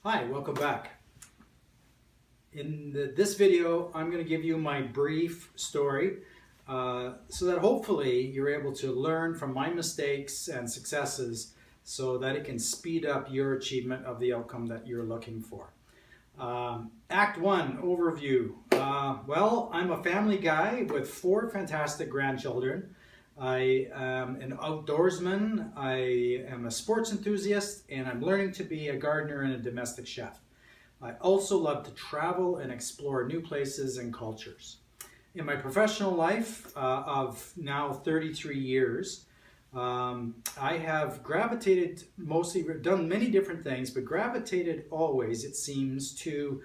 Hi, welcome back. In this video, I'm going to give you my brief story so that hopefully you're able to learn from my mistakes and successes so that it can speed up your achievement of the outcome that you're looking for. Act 1, overview. Well, I'm a family guy with 4 fantastic grandchildren. I am an outdoorsman, I am a sports enthusiast, and I'm learning to be a gardener and a domestic chef. I also love to travel and explore new places and cultures. In my professional life of now 33 years, I have gravitated done many different things, but gravitated always, it seems, to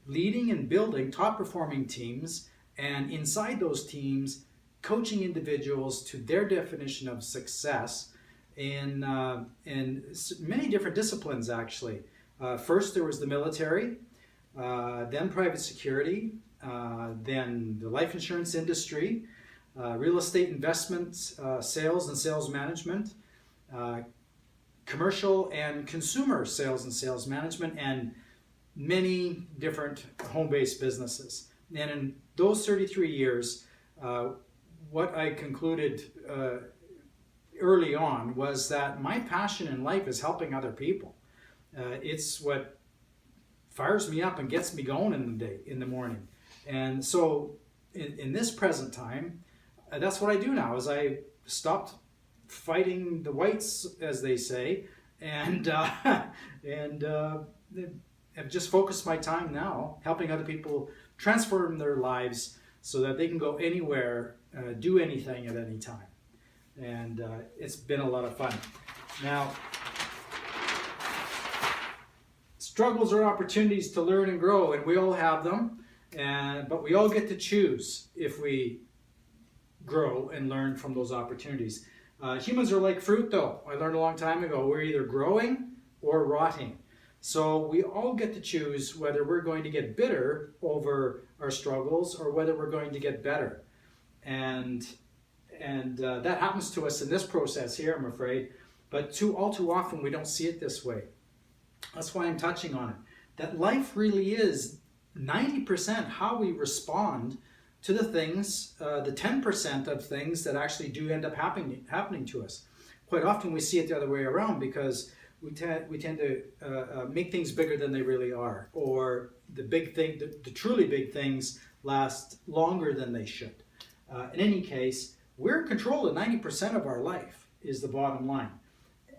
leading and building top performing teams, and inside those teams, coaching individuals to their definition of success in many different disciplines, actually. First, there was the military, then private security, then the life insurance industry, real estate investments, sales and sales management, commercial and consumer sales and sales management, and many different home-based businesses. And in those 33 years, what I concluded early on was that my passion in life is helping other people. It's what fires me up and gets me going in the morning. And so in this present time, that's what I do now, is I stopped fighting the whites, as they say, and have just focused my time now helping other people transform their lives so that they can go anywhere, do anything at any time. And it's been a lot of fun. Now, struggles are opportunities to learn and grow, and we all have them, but we all get to choose if we grow and learn from those opportunities. Humans are like fruit, though. I learned a long time ago, we're either growing or rotting. So we all get to choose whether we're going to get bitter over our struggles or whether we're going to get better. And that happens to us in this process here, I'm afraid. But all too often we don't see it this way. That's why I'm touching on it. That life really is 90% how we respond to the things, the 10% of things that actually do end up happening to us. Quite often we see it the other way around because we tend to make things bigger than they really are, or the truly big things last longer than they should. In any case, we're in control of 90% of our life, is the bottom line.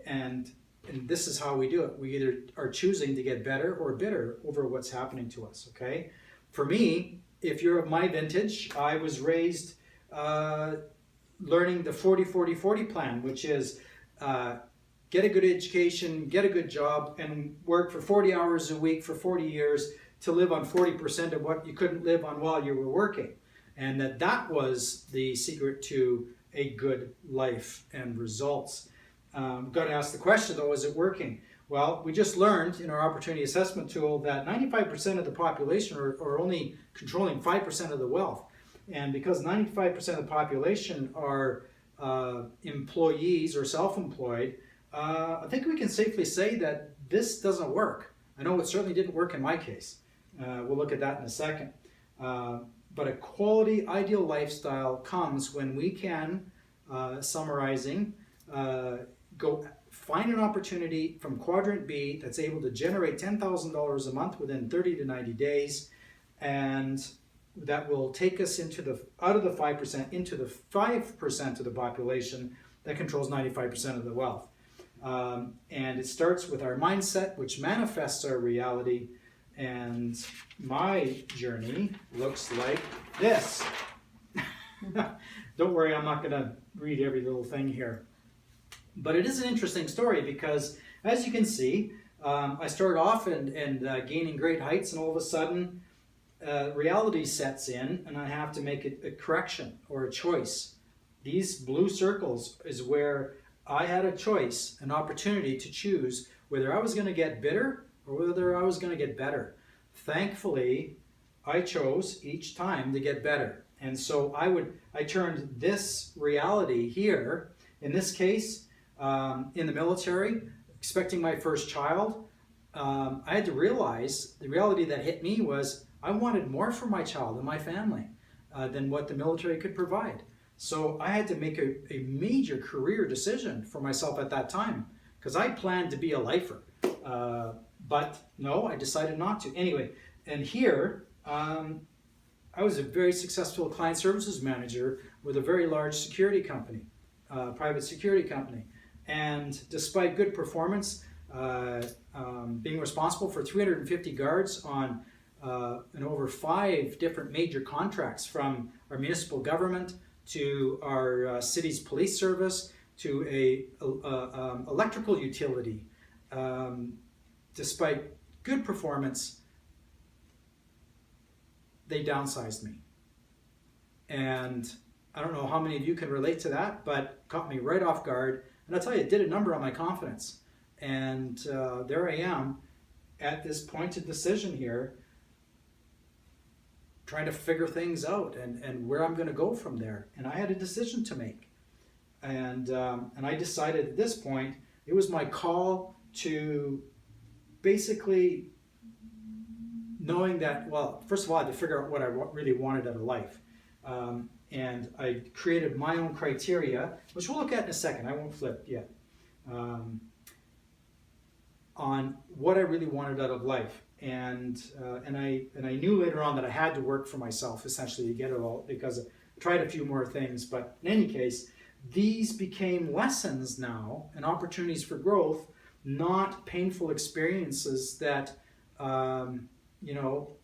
And this is how we do it. We either are choosing to get better or bitter over what's happening to us, okay? For me, if you're of my vintage, I was raised learning the 40-40-40 plan, which is get a good education, get a good job, and work for 40 hours a week for 40 years to live on 40% of what you couldn't live on while you were working. And that was the secret to a good life and results. Got to ask the question, though, is it working? Well, we just learned in our opportunity assessment tool that 95% of the population are only controlling 5% of the wealth. And because 95% of the population are employees or self-employed, I think we can safely say that this doesn't work. I know it certainly didn't work in my case. We'll look at that in a second. But a quality, ideal lifestyle comes when we can, summarizing, go find an opportunity from quadrant B that's able to generate $10,000 a month within 30 to 90 days, and that will take us out of the 5% into the 5% of the population that controls 95% of the wealth. And it starts with our mindset, which manifests our reality. And my journey looks like this. Don't worry, I'm not going to read every little thing here. But it is an interesting story because, as you can see, I started off and gaining great heights, and all of a sudden reality sets in, and I have to make a correction or a choice. These blue circles is where I had a choice, an opportunity to choose whether I was going to get bitter or whether I was going to get better. Thankfully, I chose each time to get better. And so I turned this reality here, in this case, in the military, expecting my first child, I had to realize the reality that hit me was I wanted more for my child and my family than what the military could provide. So I had to make a major career decision for myself at that time because I planned to be a lifer. But no, I decided not to. Anyway, and here, I was a very successful client services manager with a very large security company, private security company. And despite good performance, being responsible for 350 guards on and over 5 different major contracts, from our municipal government to our city's police service to a electrical utility. Despite good performance, they downsized me. And I don't know how many of you can relate to that, but caught me right off guard. And I'll tell you, it did a number on my confidence. And there I am at this pointed decision here, trying to figure things out and where I'm going to go from there. And I had a decision to make. And I decided at this point, it was my call to basically knowing that, well, first of all, I had to figure out what I really wanted out of life. And I created my own criteria, which we'll look at in a second. I won't flip yet. On what I really wanted out of life. And I knew later on that I had to work for myself, essentially, to get it all, because I tried a few more things. But in any case, these became lessons now and opportunities for growth, not painful experiences that you know,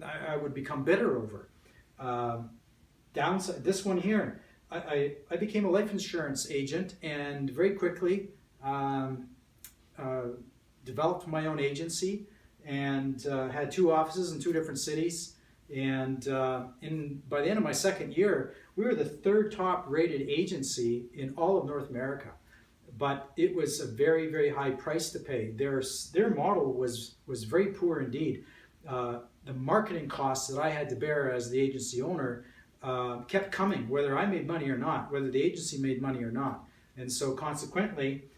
I would become bitter over. Downside, this one here, I became a life insurance agent, and very quickly developed my own agency, and had 2 offices in 2 different cities. And by the end of my 2nd year, we were the 3rd top rated agency in all of North America. But it was a very, very high price to pay. Their model was very poor indeed. The marketing costs that I had to bear as the agency owner kept coming, whether I made money or not, whether the agency made money or not. And so consequently,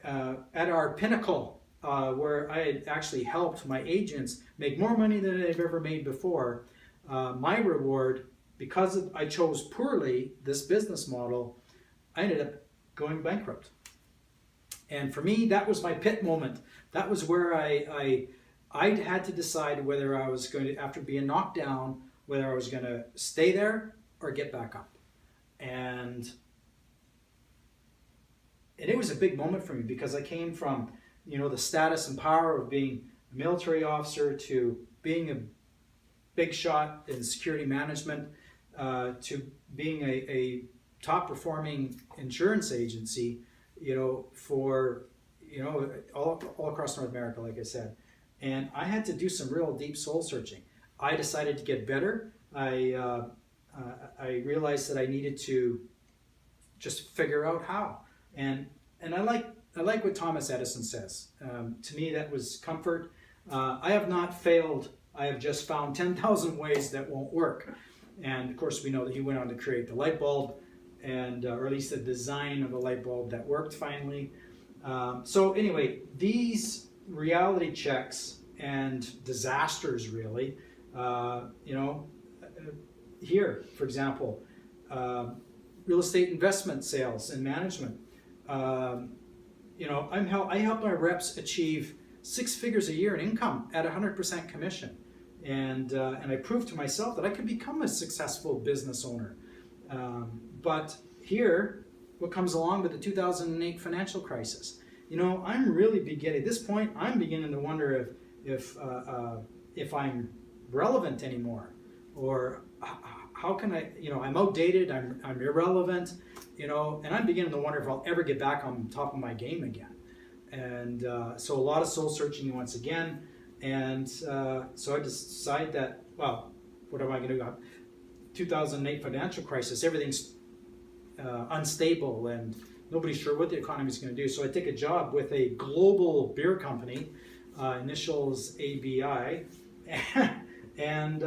at our pinnacle, where I had actually helped my agents make more money than they've ever made before, my reward, because I chose poorly this business model, I ended up going bankrupt. And for me, that was my pit moment. That was where I had to decide whether I was going to, after being knocked down, whether I was going to stay there or get back up. And it was a big moment for me, because I came from, you know, the status and power of being a military officer to being a big shot in security management, to being a top performing insurance agency, you know, for, you know, all across North America, like I said. And I had to do some real deep soul searching. I decided to get better. I realized that I needed to just figure out how. And I like what Thomas Edison says. To me, that was comfort. I have not failed. I have just found 10,000 ways that won't work. And of course, we know that he went on to create the light bulb, and or at least the design of a light bulb that worked finally. So anyway, these reality checks and disasters, really, you know, here, for example, real estate investment sales and management. You know, I help my reps achieve 6 figures a year in income at 100% commission, and I proved to myself that I could become a successful business owner. But here, what comes along with the 2008 financial crisis? You know, I'm really beginning, at this point, I'm beginning to wonder if I'm relevant anymore, or how can I, you know, I'm outdated, I'm irrelevant, you know, and I'm beginning to wonder if I'll ever get back on top of my game again. And so a lot of soul searching once again. And so I decided that, well, what am I going to do? 2008 financial crisis, everything's unstable and nobody's sure what the economy is going to do. So I take a job with a global beer company, initials ABI, and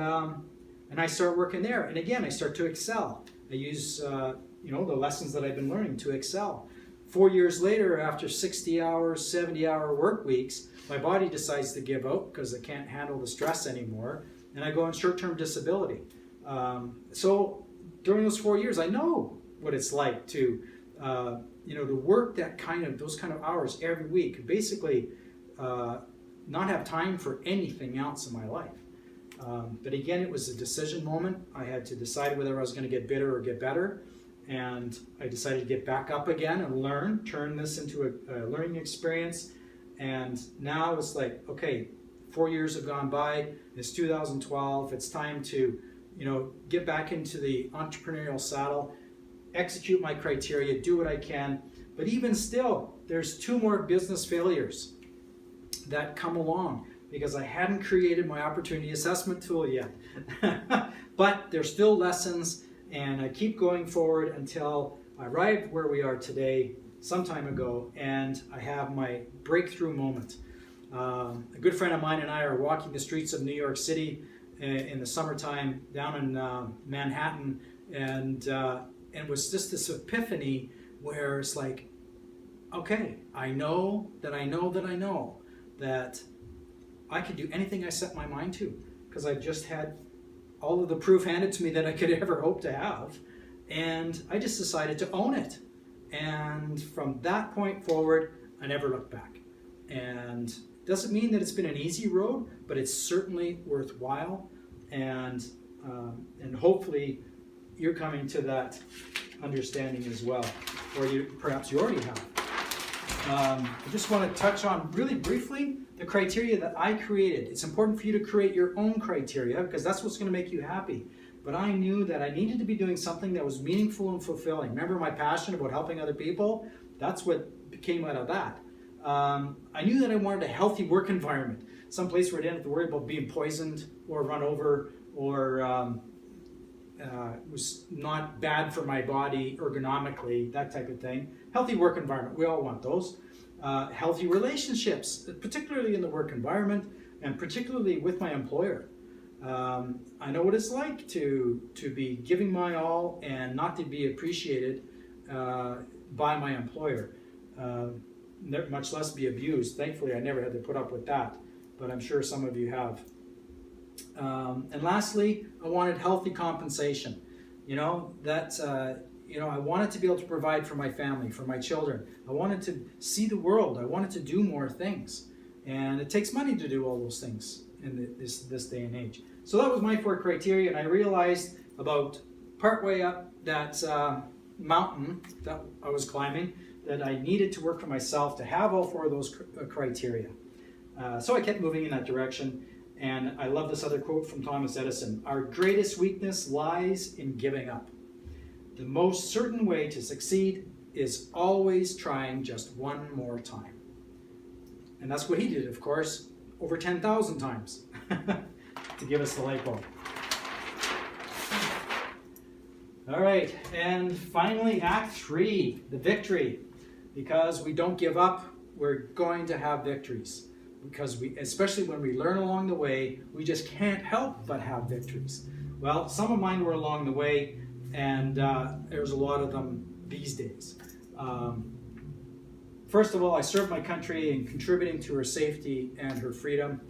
I start working there. And again, I start to excel. I use you know, the lessons that I've been learning to excel. 4 years later, after 60 hours, 70-hour work weeks, my body decides to give out because it can't handle the stress anymore, and I go on short-term disability. So during those 4 years, I know what it's like to, to work those kind of hours every week, basically not have time for anything else in my life. But again, it was a decision moment. I had to decide whether I was going to get bitter or get better. And I decided to get back up again and turn this into a learning experience. And now it's like, okay, 4 years have gone by. It's 2012. It's time to, get back into the entrepreneurial saddle, execute my criteria, do what I can. But even still, there's 2 more business failures that come along because I hadn't created my opportunity assessment tool yet. But there's still lessons. And I keep going forward until I arrive where we are today, some time ago, and I have my breakthrough moment. A good friend of mine and I are walking the streets of New York City in the summertime down in Manhattan, and it was just this epiphany where it's like, okay, I know that I can do anything I set my mind to, because I just had all of the proof handed to me that I could ever hope to have, and I just decided to own it. And from that point forward, I never looked back. And it doesn't mean that it's been an easy road, but it's certainly worthwhile. And hopefully you're coming to that understanding as well, or perhaps you already have. I just want to touch on really briefly the criteria that I created. It's important for you to create your own criteria because that's what's going to make you happy. But I knew that I needed to be doing something that was meaningful and fulfilling. Remember my passion about helping other people? That's what came out of that. I knew that I wanted a healthy work environment, some place where I didn't have to worry about being poisoned or run over or was not bad for my body ergonomically, that type of thing. Healthy work environment, we all want those. Healthy relationships, particularly in the work environment and particularly with my employer. I know what it's like to be giving my all and not to be appreciated by my employer, much less be abused. Thankfully, I never had to put up with that, but I'm sure some of you have. And lastly, I wanted healthy compensation. I wanted to be able to provide for my family, for my children. I wanted to see the world. I wanted to do more things. And it takes money to do all those things in this day and age. So that was my 4 criteria, and I realized about partway up that mountain that I was climbing that I needed to work for myself to have all 4 of those criteria. So I kept moving in that direction. And I love this other quote from Thomas Edison: "Our greatest weakness lies in giving up. The most certain way to succeed is always trying just one more time." And that's what he did, of course, over 10,000 times to give us the light bulb. All right, and finally, Act 3, the victory. Because we don't give up, we're going to have victories. Because especially when we learn along the way, we just can't help but have victories. Well, some of mine were along the way, and there's a lot of them these days. First of all, I served my country in contributing to her safety and her freedom.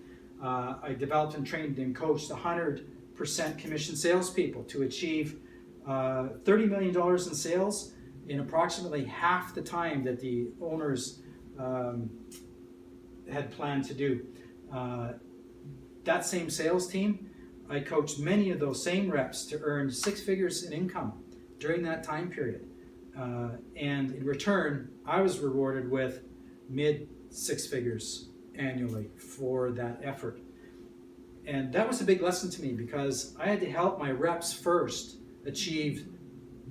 I developed and trained and coached 100% commission salespeople to achieve $30 million in sales in approximately half the time that the owners had planned to do. That same sales team, I coached many of those same reps to earn 6 figures in income during that time period. And in return, I was rewarded with mid-6 figures annually for that effort. And that was a big lesson to me because I had to help my reps first achieve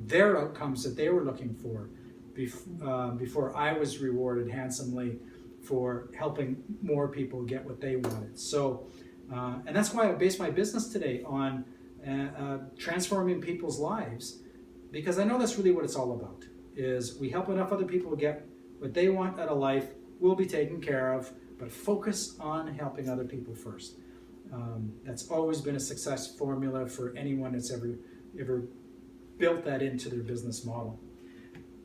their outcomes that they were looking for before I was rewarded handsomely for helping more people get what they wanted. So, and that's why I base my business today on transforming people's lives, because I know that's really what it's all about, is we help enough other people get what they want out of life, we'll be taken care of, but focus on helping other people first. That's always been a success formula for anyone that's ever built that into their business model.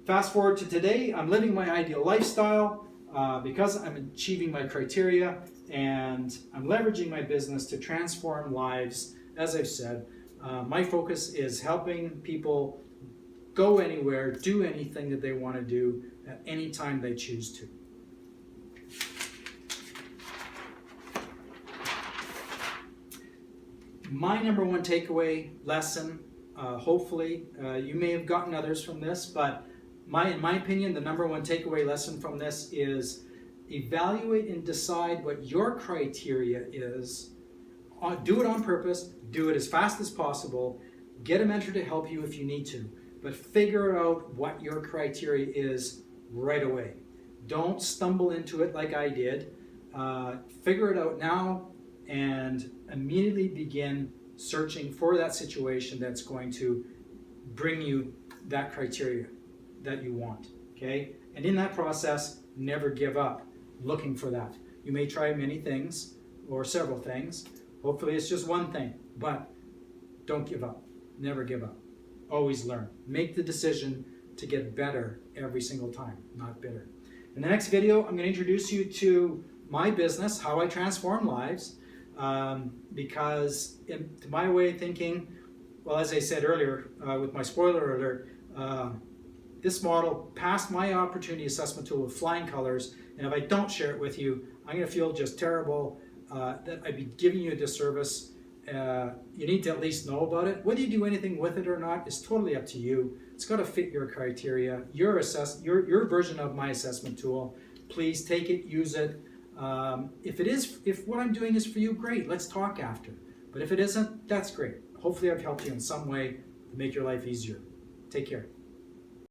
fast forward to today, I'm living my ideal lifestyle because I'm achieving my criteria, and I'm leveraging my business to transform lives. As I've said, my focus is helping people go anywhere, do anything that they want to do at any time they choose to. My number one takeaway lesson, hopefully, you may have gotten others from this, but in my opinion, the number one takeaway lesson from this is evaluate and decide what your criteria is. Do it on purpose, do it as fast as possible, get a mentor to help you if you need to, but figure out what your criteria is right away. Don't stumble into it like I did. Figure it out now and immediately begin searching for that situation that's going to bring you that criteria that you want, okay? And in that process, never give up looking for that. You may try many things or several things. Hopefully it's just one thing, but don't give up. Never give up. Always learn. Make the decision to get better every single time, not bitter. In the next video, I'm going to introduce you to my business, how I transform lives, because to my way of thinking, well, as I said earlier, with my spoiler alert, this model passed my opportunity assessment tool with flying colors, and if I don't share it with you, I'm going to feel just terrible that I'd be giving you a disservice. You need to at least know about it. Whether you do anything with it or not is totally up to you. It's got to fit your criteria, your version of my assessment tool. Please take it, use it. If what I'm doing is for you, great, let's talk after. But if it isn't, that's great. Hopefully I've helped you in some way to make your life easier. Take care.